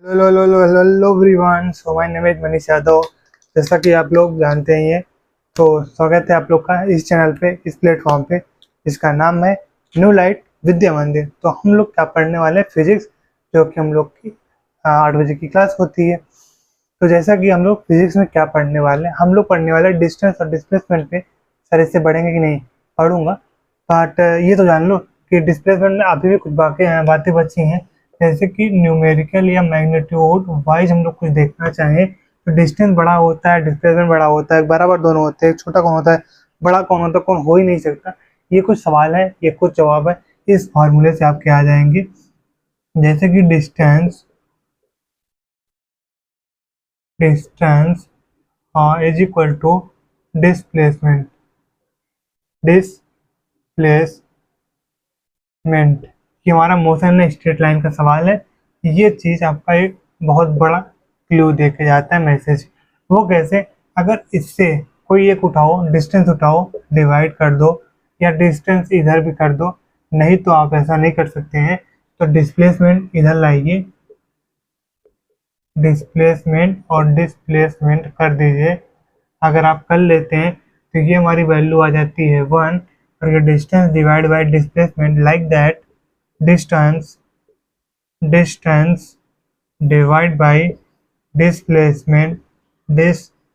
Hello everyone, so my name is Manish Yadav. जैसा कि आप लोग जानते ही हैं, तो स्वागत है आप लोग का इस चैनल पे, इस प्लेटफॉर्म पे, जिसका नाम है न्यू लाइट विद्या मंदिर। तो हम लोग क्या पढ़ने वाले हैं, फिजिक्स, जो कि हम लोग की 8 बजे की क्लास होती है। तो जैसा कि हम लोग फिजिक्स में क्या पढ़ने वाले हैं, हम लोग पढ़ने वाले हैं डिस्टेंस और डिस्प्लेसमेंट पे। सर इससे बढ़ेंगे कि नहीं? पढ़ूंगा, बट ये तो जान लो कि डिस्प्लेसमेंट में अभी भी कुछ बातें बची हैं। जैसे कि न्यूमेरिकल या मैग्नीट्यूड वाइज हम लोग कुछ देखना चाहें तो डिस्टेंस बड़ा होता है, डिस्प्लेसमेंट बड़ा होता है, बराबर दोनों होते हैं। छोटा कौन होता है, बड़ा कौन होता है, कौन हो ही नहीं सकता। ये कुछ सवाल है, ये कुछ जवाब है, इस फॉर्मूले से आपके आ जाएंगे। जैसे कि distance distance is equal to displacement displacement ये हमारा मोशन है, स्ट्रेट लाइन का सवाल है। ये चीज आपका एक बहुत बड़ा क्लू दे के जाता है, मैसेज। वो कैसे? अगर इससे कोई एक उठाओ, डिस्टेंस उठाओ, डिवाइड कर दो, या डिस्टेंस इधर भी कर दो, नहीं तो आप ऐसा नहीं कर सकते हैं। तो डिस्प्लेसमेंट इधर लाइए, डिस्प्लेसमेंट और डिस्प्लेसमेंट कर दीजिए। अगर आप कर लेते हैं तो ये हमारी वैल्यू आ जाती है 1, और ये distance divide by displacement, like that distance distance divide by displacement displacement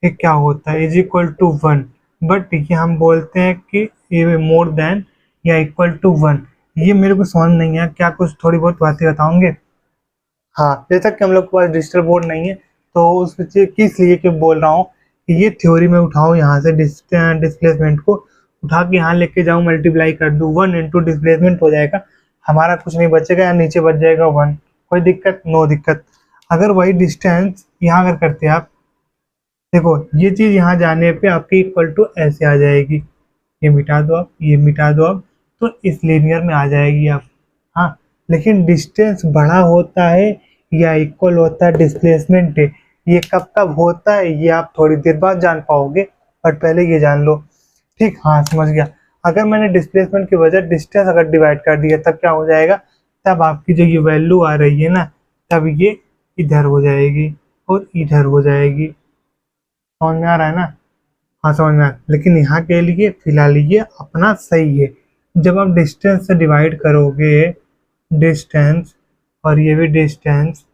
ये क्या होता है, इज इक्वल टू 1। बट ये हम बोलते हैं कि ये मोर देन या इक्वल टू 1। ये मेरे को समझ नहीं है, क्या कुछ थोड़ी बहुत बातें बताओगे? हाँ, जैसा कि हम लोग के पास डिजिटल बोर्ड नहीं है, तो उस बच्चे किस लिए कि बोल रहा हूँ कि ये थ्योरी में उठाऊँ, यहाँ से डिस्प्लेसमेंट को उठा के यहाँ लेके जाऊँ, मल्टीप्लाई कर दूँ, 1 इंटू डिस्प्लेसमेंट हो जाएगा, हमारा कुछ नहीं बचेगा, या नीचे बच जाएगा 1। कोई दिक्कत? नो दिक्कत। अगर वही डिस्टेंस यहाँ अगर करते आप, देखो ये चीज यहाँ जाने पे आपकी इक्वल टू ऐसे आ जाएगी, ये मिटा दो आप, ये मिटा दो आप, तो इस लीनियर में आ जाएगी आप। हाँ, लेकिन डिस्टेंस बड़ा होता है या इक्वल होता है डिस्प्लेसमेंट, ये कब कब होता है ये आप थोड़ी देर बाद जान पाओगे, बट पहले ये जान लो। ठीक, हाँ समझ गया। अगर मैंने डिस्प्लेसमेंट की वजह डिस्टेंस अगर डिवाइड कर दिया, तब क्या हो जाएगा? तब आपकी जो ये वैल्यू आ रही है ना, तब ये इधर हो जाएगी और इधर हो जाएगी। समझ में आ रहा है ना? हाँ समझ में आ रहा है। लेकिन यहाँ के लिए फिलहाल ये अपना सही है। जब आप डिस्टेंस से डिवाइड करोगे, डिस्टेंस और ये भी डिस्टेंस,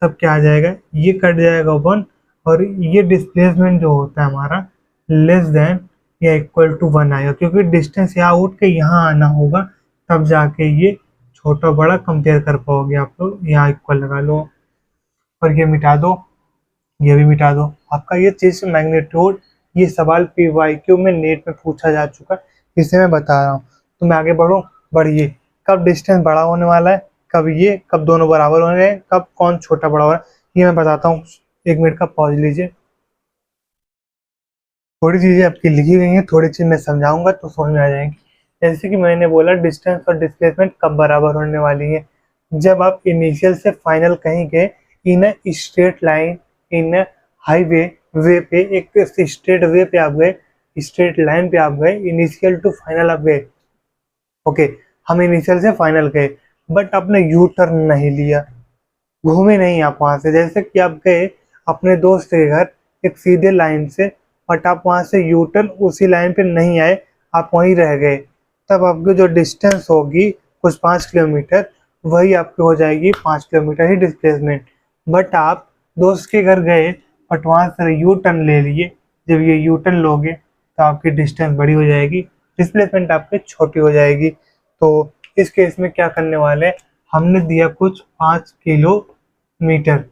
तब क्या आ जाएगा? ये कट जाएगा 1, और ये डिस्प्लेसमेंट जो होता है हमारा लेस देन या इक्वल टू 1 आएगा, क्योंकि डिस्टेंस यहाँ उठ के यहाँ आना होगा, तब जाके ये छोटा बड़ा कंपेयर कर पाओगे आप लोग। यहाँ इक्वल लगा लो और ये मिटा दो, ये भी मिटा दो। आपका ये चीज मैग्नीट्यूड, ये सवाल PYQ में नेट में पूछा जा चुका है, इसे मैं बता रहा हूँ। तो मैं आगे बढ़ूँ? बढ़िए। कब डिस्टेंस बड़ा होने वाला है, कब ये, कब दोनों बराबर होने हैं, कब कौन छोटा बड़ा हो रहा है, ये मैं बताता हूँ। 1 मिनट का पॉज लीजिए। थोड़ी चीजें आपकी लिखी गई हैं, थोड़ी चीज मैं समझाऊंगा तो समझ में आ जाएंगी। जैसे कि मैंने बोला, डिस्टेंस और डिस्प्लेसमेंट कब बराबर होने वाली है? जब आप इनिशियल से फाइनल कहेंगे in a straight line, in a highway, way पे, एक स्ट्रेट वे पे आप गए, स्ट्रेट लाइन पे आप गए, इनिशियल टू फाइनल आप गए। ओके, हम इनिशियल से फाइनल गए, बट आपने यू टर्न नहीं लिया, घूमे नहीं आप वहां से। जैसे कि आप गए अपने दोस्त के घर एक सीधे लाइन से, बट आप वहां से यू टर्न उसी लाइन पे नहीं आए, आप वहीं रह गए, तब आपकी जो डिस्टेंस होगी कुछ 5 किलोमीटर, वही आपकी हो जाएगी 5 किलोमीटर ही डिस्प्लेसमेंट। बट आप दोस्त के घर गए, बट वहां से यू टर्न ले लिए, जब ये यू टर्न लोगे तो आपकी डिस्टेंस बड़ी हो जाएगी, डिस्प्लेसमेंट आपकी छोटी हो जाएगी। तो इस केस में क्या करने वाले हैं, हमने दिया कुछ 5 किलोमीटर।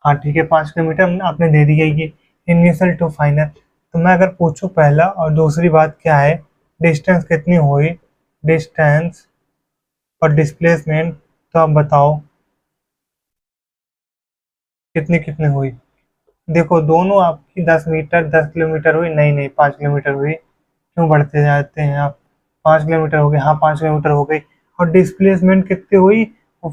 हाँ ठीक है, 5 किलोमीटर आपने दे दिया ये इनिशियल टू फाइनल। तो मैं अगर पूछूं पहला और दूसरी बात क्या है, डिस्टेंस कितनी हुई, डिस्टेंस और डिस्प्लेसमेंट, तो आप बताओ कितनी कितनी हुई? देखो दोनों आपकी 10 मीटर 10 किलोमीटर हुई, नहीं नहीं 5 किलोमीटर हुई। क्यों बढ़ते जाते हैं आप? 5 किलोमीटर हो गए, हाँ 5 किलोमीटर हो गई। और डिस्प्लेसमेंट कितनी हुई?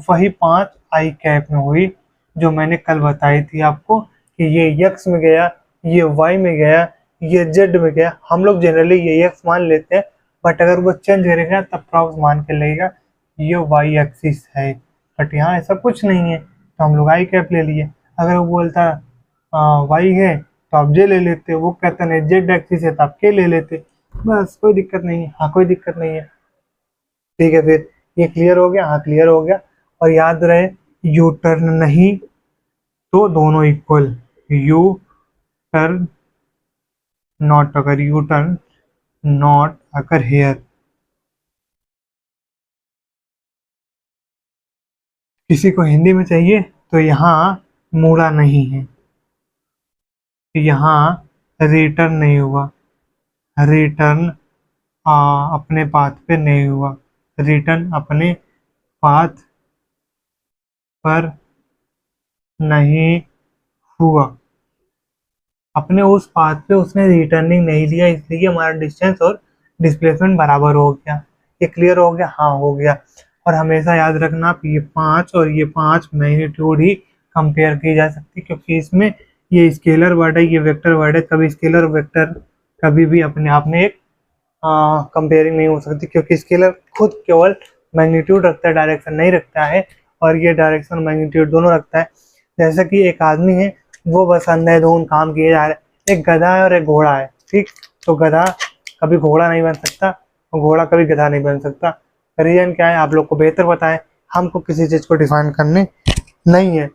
वही 5 i कैप में हुई, जो मैंने कल बताई थी आपको कि ये यक्स में गया, ये वाई में गया, ये जेड में गया। हम लोग जनरली ये यक्स मान लेते हैं, बट अगर वो चेंज करेगा तब प्रॉक्स मान के लगेगा ये वाई एक्सिस है, बट यहाँ ऐसा कुछ नहीं है तो हम लोग आई कैप ले लिए। अगर वो बोलता वाई है तो आप जे ले लेते, वो कहता नहीं जेड एक्सिस है तो आप के ले लेते, बस कोई दिक्कत नहीं है। हाँ कोई दिक्कत नहीं है, ठीक है फिर ये क्लियर हो गया। हाँ क्लियर हो गया। और याद रहे यू टर्न नहीं तो दोनों इक्वल, यू टर्न नॉट, अगर यू टर्न नॉट अगर हेयर किसी को हिंदी में चाहिए तो यहाँ मुड़ा नहीं है, यहाँ रिटर्न नहीं हुआ, रिटर्न अपने पाथ पे नहीं हुआ, रिटर्न अपने पाथ पर नहीं हुआ, अपने उस पाथ पे उसने रिटर्निंग नहीं लिया, इसलिए हमारा डिस्टेंस और डिस्प्लेसमेंट बराबर हो गया। ये क्लियर हो गया? हाँ हो गया। और हमेशा याद रखना आप ये 5 और ये 5 मैग्नीट्यूड ही कंपेयर की जा सकती है, क्योंकि इसमें ये स्केलर वर्ड है, ये वेक्टर वर्ड है। कभी स्केलर वेक्टर कभी भी अपने आप में एक कंपेयरिंग नहीं हो सकती, क्योंकि स्केलर खुद केवल मैग्नीट्यूड रखता है, डायरेक्शन नहीं रखता है, और ये डायरेक्शन मैग्नीट्यूड दोनों रखता है। जैसे कि एक आदमी है, वो बस अंधाधुंध काम किए जा रहा है। एक गधा है और एक घोड़ा है, ठीक। तो गधा कभी घोड़ा नहीं बन सकता और घोड़ा कभी गधा नहीं बन सकता। रीजन क्या है आप लोग को बेहतर पता है, हमको किसी चीज़ को डिफाइन करने नहीं है,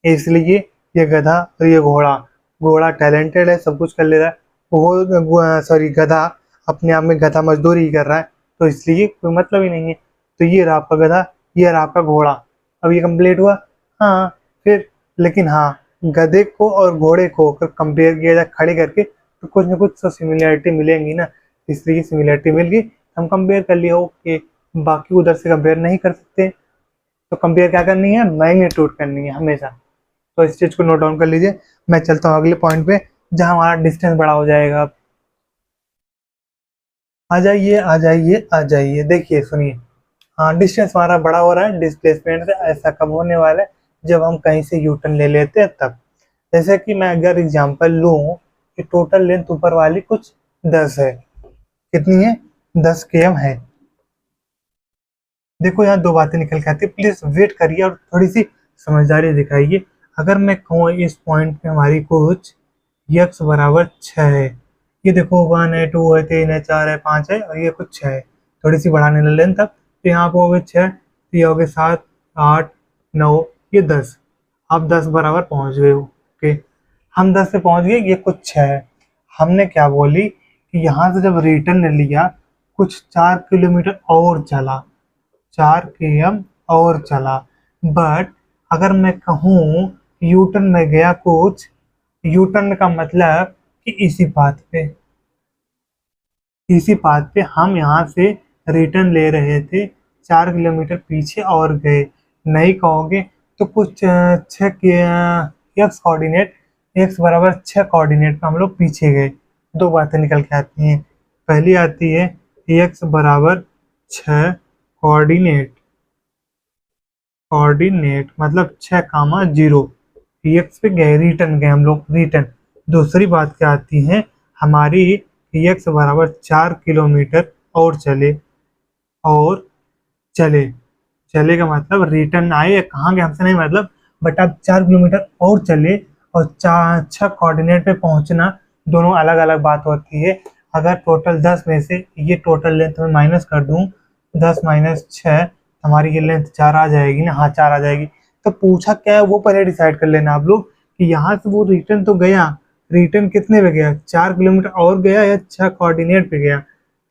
इसलिए ये गधा और ये घोड़ा, घोड़ा टैलेंटेड है, सब कुछ कर ले रहा है, वो सॉरी गधा अपने आप में गधा मजदूरी ही कर रहा है, तो इसलिए कोई मतलब ही नहीं है। तो ये रहा आपका गधा, ये रहा आपका घोड़ा। अब ये कंप्लीट हुआ। हाँ फिर लेकिन हाँ, गधे को और घोड़े को अगर कंपेयर किया जाए खड़े करके तो कुछ ना कुछ तो सिमिलरिटी मिलेंगी ना, इसलिए सिमिलरिटी मिल गई, हम कंपेयर कर लिया। ओके, बाकी उधर से कंपेयर नहीं कर सकते, तो कंपेयर क्या करनी है, मैग्नीट्यूड करनी है हमेशा। तो इस चीज़ को नोट डाउन कर लीजिए। मैं चलता हूँ अगले पॉइंट पे जहाँ हमारा डिस्टेंस बड़ा हो जाएगा। आ जाइए आ जाइए आ जाइए, देखिए सुनिए। हाँ डिस्टेंस हमारा बड़ा हो रहा है, डिस्प्लेसमेंट से ऐसा कब होने वाला है, जब हम कहीं से यू टर्न ले लेते हैं तब। जैसे कि मैं अगर एग्जांपल लूँ कि टोटल लेंथ ऊपर वाली कुछ 10 है, कितनी है, 10 km है। देखो यहाँ दो बातें निकल के आती है, प्लीज वेट करिए और थोड़ी सी समझदारी दिखाइए। अगर मैं कहूँ इस पॉइंट पे हमारी कुछ यक्स बराबर 6 है, ये देखो 1 है, 2 है, 3 है, 4 है, 5 है, और ये कुछ 6 है। थोड़ी सी बढ़ाने ले लें तब, तो यहाँ पे हो गए 6, तो ये हो गए 7, 8, 9, ये 10। आप 10 बराबर पहुँच गए हो। ओके, हम 10 पे पहुँच गए, ये कुछ 6 है। हमने क्या बोली कि यहाँ से जब रिटर्न लिया, कुछ 4 किलोमीटर और चला, 4 km और चला। बट अगर मैं कहूँ यू टर्न में गया कुछ, यू टर्न का मतलब कि इसी पाथ पे हम यहाँ से रिटर्न ले रहे थे, 4 किलोमीटर पीछे और गए। नहीं कहोगे तो कुछ 6 एक्स कोऑर्डिनेट, एक्स बराबर 6 कोऑर्डिनेट पे हम लोग पीछे गए। दो बातें निकल के आती हैं। पहली आती है एक्स बराबर 6 कोऑर्डिनेट, कोऑर्डिनेट मतलब 6, 0, एक्स पे गए, रिटर्न गए हम लोग, रिटर्न। दूसरी बात क्या आती है हमारी, एक्स बराबर 4 किलोमीटर और चले, और चले, चले का मतलब रिटर्न आए, कहाँ गए हमसे नहीं मतलब, बट आप 4 किलोमीटर और चले और 6 कोऑर्डिनेट पे पहुंचना, दोनों अलग अलग बात होती है। अगर टोटल 10 में से ये टोटल लेंथ में माइनस कर दूं, 10 माइनस 6, हमारी ये लेंथ 4 आ जाएगी ना। हाँ 4 आ जाएगी। तो पूछा क्या है वो पहले डिसाइड कर लेना आप लोग कि यहाँ से वो रिटर्न तो गया, रिटर्न कितने पे गया, 4 किलोमीटर और गया या 6 कोऑर्डिनेट पे गया।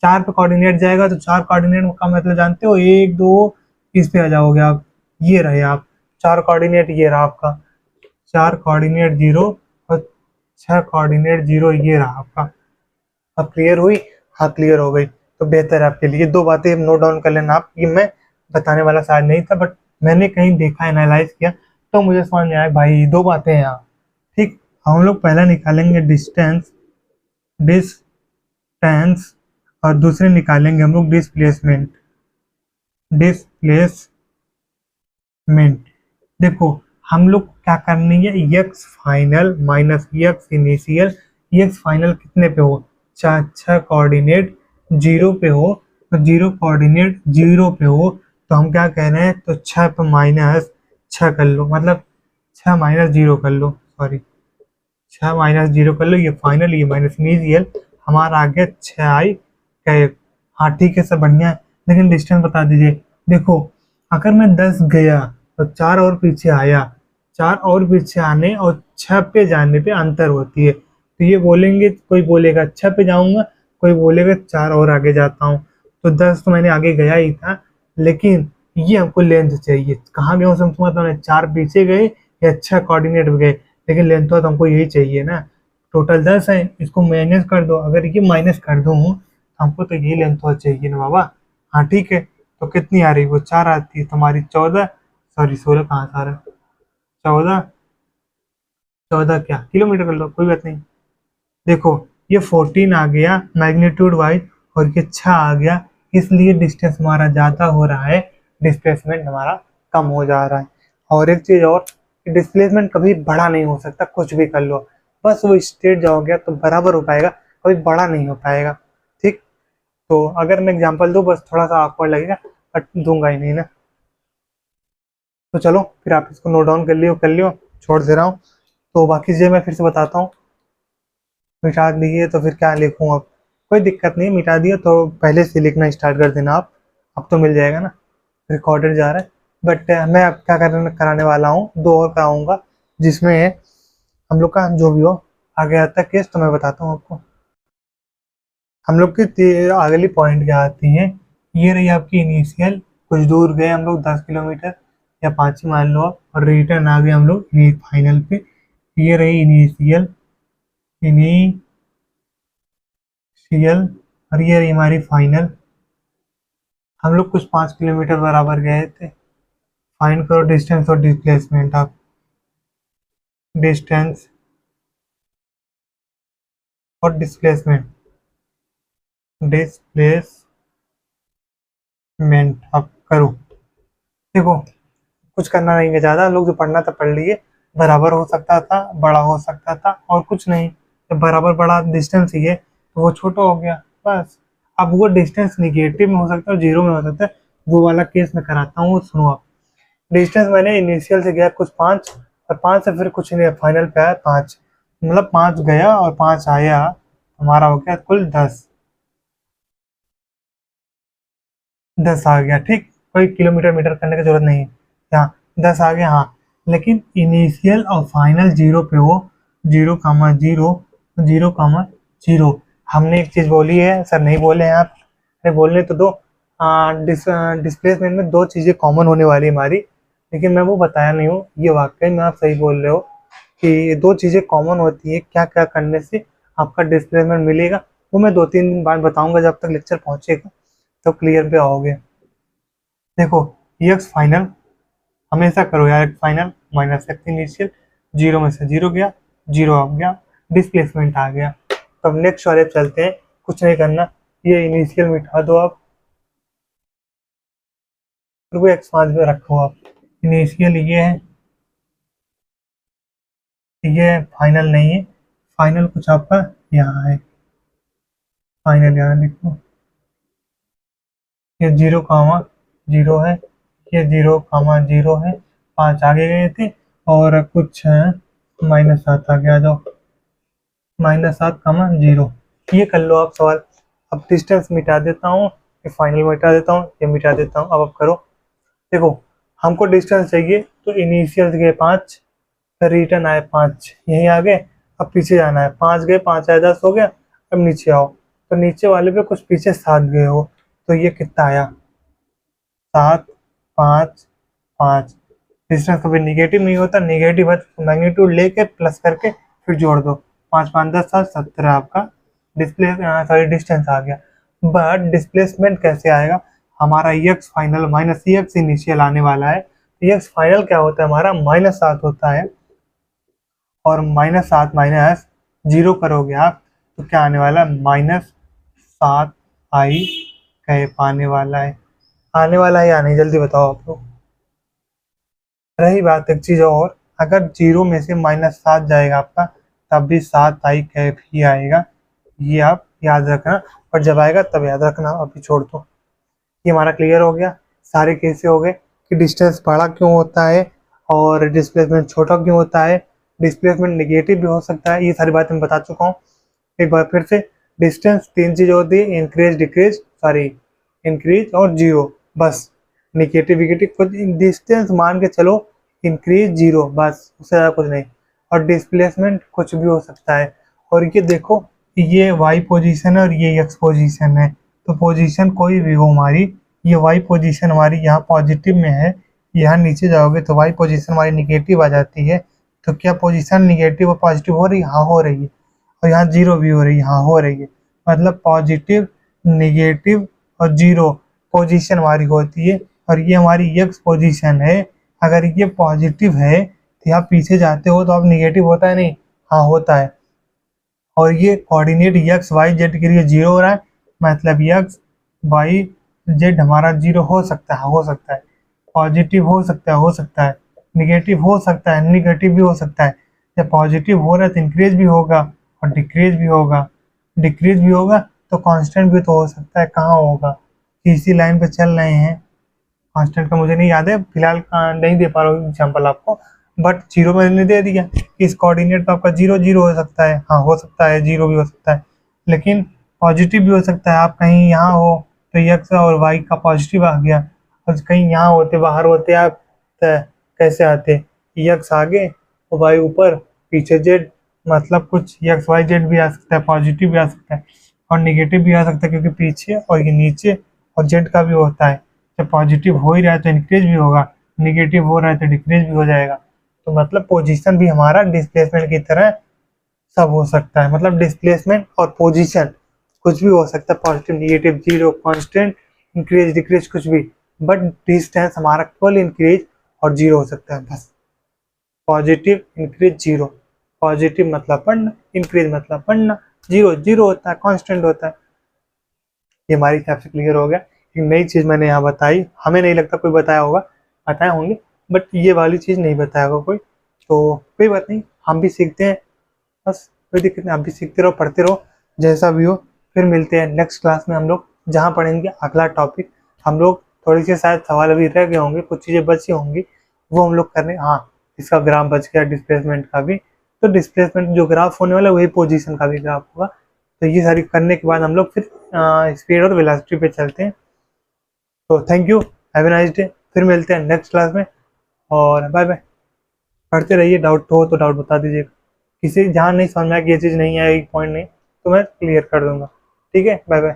4 पे कोऑर्डिनेट जाएगा तो 4 कोऑर्डिनेट का मतलब जानते हो, 1 2 इस पे आ जाओगे आप, ये रहे आप 4 कोऑर्डिनेट, ये रहा आपका 4 कोऑर्डिनेट 0 और 6 कोऑर्डिनेट 0, ये रहा आपका। अब क्लियर हुई? हाँ क्लियर हो गई। तो बेहतर है आपके लिए, दो बातें नोट डाउन कर लेना आप। ये मैं बताने वाला शायद नहीं था, बट मैंने कहीं देखा, एनालाइज किया तो मुझे समझ में आया भाई दो बातें हैं यहाँ। ठीक, हम लोग पहले निकालेंगे डिस्टेंस, डिस्टेंस, और दूसरे निकालेंगे हम लोग डिस्प्लेसमेंट, डिस्प्लेसमेंट। देखो हम लोग क्या करनी है, x final minus x initial. X final कितने पे हो, 6 कोऑर्डिनेट 0 पे हो, तो 0 कोऑर्डिनेट 0 पे हो, तो हम क्या कह रहे हैं, तो 6 पे माइनस 6 कर लो, मतलब 6 माइनस 0 कर लो, सॉरी 6 माइनस 0 कर लो, ये फाइनल ये माइनस इनिशियल, हमारा आ गया 6i कैप। हाँ ठीक है, सब बढ़िया है, लेकिन डिस्टेंस बता दीजिए। देखो अगर मैं 10 गया तो 4 और पीछे आया, 4 और पीछे आने और 6 पे जाने पे अंतर होती है, तो ये बोलेंगे, कोई बोलेगा 6 पे जाऊंगा, कोई बोलेगा 4 और आगे जाता हूँ। तो 10 तो मैंने आगे गया ही था, लेकिन ये हमको लेंथ चाहिए, कहाँ गया हूँ समझ में, 4 पीछे गए या 6 कोऑर्डिनेट में गए, लेकिन लेंथ तो हमको यही चाहिए ना। टोटल 10 है, इसको माइनस कर दो, अगर ये माइनस कर दूँ तो हमको तो यही लेंथ तो चाहिए ना बाबा। हाँ ठीक है, तो कितनी आ रही, वो 4 आती है, तुम्हारी 14, सॉरी 16 कहाँ से आ रहा है, 14, 14 क्या किलोमीटर कर लो, कोई बात नहीं। देखो ये 14 आ गया मैग्नीट्यूड वाइज, और ये 6 आ गया, इसलिए डिस्टेंस हमारा ज़्यादा हो रहा है, डिस्प्लेसमेंट हमारा कम हो जा रहा है। और एक चीज़ और, डिस्प्लेसमेंट कभी बड़ा नहीं हो सकता, कुछ भी कर लो, बस वो स्ट्रेट जाओगे तो बराबर हो पाएगा, कभी बड़ा नहीं हो पाएगा। ठीक, तो अगर मैं एग्जांपल दूँ, बस थोड़ा सा awkward लगेगा, बट दूंगा ही नहीं ना। तो चलो फिर आप इसको नोट डाउन कर लियो, छोड़ दे रहा हूँ। तो बाकी चीज़ें मैं फिर से बताता हूँ। मिटा दिए तो फिर क्या लिखूँ अब, कोई दिक्कत नहीं, मिटा दिया तो पहले से लिखना स्टार्ट कर देना आप, अब तो मिल जाएगा ना, रिकॉर्डेड जा रहा है। बट मैं अब क्या कराने वाला हूँ, 2 और कराऊंगा, जिसमें हम लोग का जो भी हो आगे आता है केस, तो मैं बताता हूँ आपको। हम लोग की अगली पॉइंट क्या आती है, ये रही आपकी इनिशियल, कुछ दूर गए हम लोग 10 किलोमीटर या 5 ही मान लो आप, और रिटर्न आ गए हम लोग फाइनल पे। ये रही इनिशियल, इनिशियल, और ये रही हमारी फाइनल। हम लोग कुछ 5 किलोमीटर बराबर गए थे। फाइंड करो डिस्टेंस और डिस्प्लेसमेंट आप, डिस्टेंस और डिस्प्लेसमेंट, डिस्प्लेसमेंट आप करो। देखो कुछ करना नहीं है ज़्यादा, लोग जो पढ़ना था पढ़ लिए, बराबर हो सकता था, बड़ा हो सकता था, और कुछ नहीं। जब बराबर बड़ा डिस्टेंस ही है तो वो छोटा हो गया, बस। अब वो डिस्टेंस निगेटिव में हो सकता है, जीरो में हो सकता है, वो वाला केस मैं कराता हूँ, सुनो आप। डिस्टेंस मैंने इनिशियल से गया कुछ 5, और 5 से फिर कुछ नहीं, फाइनल पे आया 5, मतलब 5 गया और 5 आया, हमारा हो गया कुल 10, 10 आ गया। ठीक, कोई किलोमीटर मीटर करने की जरूरत नहीं है, यहाँ 10 आ गया। हाँ, लेकिन इनिशियल और फाइनल जीरो पे हो, 0, 0, 0, 0। हमने एक चीज बोली है, सर नहीं बोले हैं आप, अरे बोलने तो दो। डिस्प्लेसमेंट में 2 चीजें कॉमन होने वाली है हमारी, लेकिन मैं वो बताया नहीं हूँ, ये वाकई में आप सही बोल रहे हो कि ये 2 चीजें कॉमन होती है, क्या क्या करने से आपका डिस्प्लेसमेंट मिलेगा, वो मैं 2-3 दिन बाद बताऊंगा, जब तक लेक्चर पहुंचेगा तो क्लियर पे आओगे। देखो एक्स फाइनल हमेशा करो यार, x final minus x initial, 0 में से 0 गया, 0 आ गया, डिस्प्लेसमेंट आ गया। तो अब नेक्स्ट वाले पे चलते हैं, कुछ नहीं करना, ये इनिशियल मिटा दो आप, फिर वो एक्स पाँच में रखो आप। इनिशियल ये फाइनल नहीं है, फाइनल कुछ आपका यहाँ है, फाइनल यहाँ लिखो, ये 0, 0 है, ये 0, 0 है, 5 आगे गए थे, और कुछ -7 आ गया, जाओ -7, 0, ये कर लो आप सवाल। अब डिस्टेंस मिटा देता हूँ, ये फाइनल मिटा देता हूँ, ये मिटा देता हूँ, अब करो। देखो हमको डिस्टेंस चाहिए, तो इनिशियल गए 5, फिर रिटर्न आए 5, यहीं आ गए, अब पीछे जाना है, 5 गए, 5 आए 10 हो गया, अब नीचे आओ, तो नीचे वाले पे कुछ पीछे 7 गए हो, तो ये कितना आया, 7, 5, 5। डिस्टेंस कभी निगेटिव नहीं होता, निगेटिव है तो मैग्नीट्यूड लेके प्लस करके फिर जोड़ दो, 5, 5, 10, 7, 17 आपका डिस्टेंस आ गया। बट डिस्प्लेसमेंट कैसे आएगा, हमारा x final minus x initial आने वाला है, एक्स फाइनल क्या होता है हमारा, -7 होता है, और -7 माइनस 0 करोगे आप तो क्या आने वाला है, -7i कैप आने वाला है, आने वाला है या नहीं, जल्दी बताओ आप लोग। रही बात एक चीज़ और, अगर 0 में से -7 जाएगा आपका, तब भी 7i कैप ही आएगा, ये आप याद रखना, और जब आएगा तब याद रखना, अभी छोड़ दो। ये हमारा क्लियर हो गया। सारे कैसे हो गए कि डिस्टेंस बड़ा क्यों होता है और डिस्प्लेसमेंट छोटा क्यों होता है, डिस्प्लेसमेंट नेगेटिव भी हो सकता है, ये सारी बातें मैं बता चुका हूँ। एक बार फिर से, डिस्टेंस 3 चीज़ें होती है, इंक्रीज डिक्रीज सॉरी इंक्रीज और जीरो, बस। निगेटिव विगेटिव कुछ डिस्टेंस मान के चलो, इंक्रीज जीरो, बस, उससे ज़्यादा कुछ नहीं। और डिस्प्लेसमेंट कुछ भी हो सकता है। और ये देखो, ये वाई पोजीशन है और ये एक्स पोजीशन है, तो पोजीशन कोई भी हो हमारी, ये वाई पोजीशन हमारी यहाँ पॉजिटिव में है, यहाँ नीचे जाओगे तो वाई पोजीशन हमारी निगेटिव आ जाती है। तो क्या पोजीशन निगेटिव और पॉजिटिव हो रही है? हाँ हो रही है। और यहाँ जीरो भी हो रही है? हाँ हो रही है। मतलब पॉजिटिव, निगेटिव और जीरो पोजीशन हमारी होती है। और ये हमारी एक्स पोजीशन है। अगर ये पॉजिटिव है तो आप पीछे जाते हो तो आप निगेटिव होता है नहीं? हाँ होता है। और ये कोऑर्डिनेट एक्स वाई जेड के लिए जीरो हो रहा है, मतलब एक्स वाई जेड हमारा जीरो हो सकता है, हो सकता है। पॉजिटिव हो सकता है, हो सकता है। निगेटिव हो सकता है, निगेटिव भी हो सकता है। जब पॉजिटिव हो रहा है तो इंक्रीज भी होगा और डिक्रीज भी होगा। डिक्रीज भी होगा तो कांस्टेंट भी तो हो सकता है, कहाँ होगा? इसी लाइन पे चल रहे हैं। कांस्टेंट का मुझे नहीं याद है फिलहाल, नहीं दे पा रहा हूँ एग्जाम्पल आपको, बट जीरो मैंने दे दिया। इस कोऑर्डिनेट पे आपका जीरो जीरो हो सकता है, हाँ हो सकता है, जीरो भी हो सकता है। लेकिन पॉजिटिव भी हो सकता है। आप कहीं यहाँ हो तो एक्स और वाई का पॉजिटिव आ गया, और कहीं यहाँ होते, बाहर होते आप, तो कैसे आते? एक्स आगे और वाई ऊपर, पीछे जेड, मतलब कुछ एक्स वाई जेड भी आ सकता है, पॉजिटिव भी आ सकता है और निगेटिव भी आ सकता है, क्योंकि पीछे और ये नीचे और जेड का भी होता है। जब पॉजिटिव हो ही रहा है तो इंक्रीज भी होगा, निगेटिव हो रहा है तो डिक्रीज भी हो जाएगा। तो मतलब पोजीशन भी हमारा डिस्प्लेसमेंट की तरह सब हो सकता है। मतलब डिस्प्लेसमेंट और पोजीशन कुछ भी हो सकता है, positive, negative, zero, constant, increase decrease, कुछ भी। बट डिस्टेंस हमारा केवल इंक्रीज और जीरो हो सकता है, बस। Positive, increase, zero. पॉजिटिव मतलब बढ़ना, इंक्रीज मतलब बढ़ना, जीरो जीरो होता है, कांस्टेंट होता है। ये हमारी हिसाब से क्लियर हो गया। एक नई चीज़ मैंने यहाँ बताई, हमें नहीं लगता कोई बताया होगा, बताए होंगे, बट ये वाली चीज़ नहीं बताया होगा कोई। तो कोई बात नहीं, हम भी सीखते हैं, बस कोई दिक्कत नहीं, आप भी सीखते रहो, पढ़ते रहो, जैसा भी हो। फिर मिलते हैं नेक्स्ट क्लास में, हम लोग जहाँ पढ़ेंगे अगला टॉपिक। हम लोग थोड़ी सी शायद सवाल अभी रह गए होंगे, कुछ चीज़ें बची होंगी, वो हम लोग करने, हाँ इसका ग्राफ बच गया, डिस्प्लेसमेंट का भी। तो डिस्प्लेसमेंट जो ग्राफ होने वाला है वही पोजीशन का भी ग्राफ होगा। तो ये सारी करने के बाद हम लोग फिर स्पीड और वेलोसिटी पे चलते हैं। तो thank you, have a nice day. फिर मिलते हैं नेक्स्ट क्लास में, और बाय बाय। पढ़ते रहिए, डाउट हो तो डाउट बता दीजिएगा। किसी जहाँ नहीं समझ में आया कि ये चीज़ नहीं है, एक पॉइंट नहीं, तो मैं क्लियर कर दूंगा। ठीक है, बाय बाय।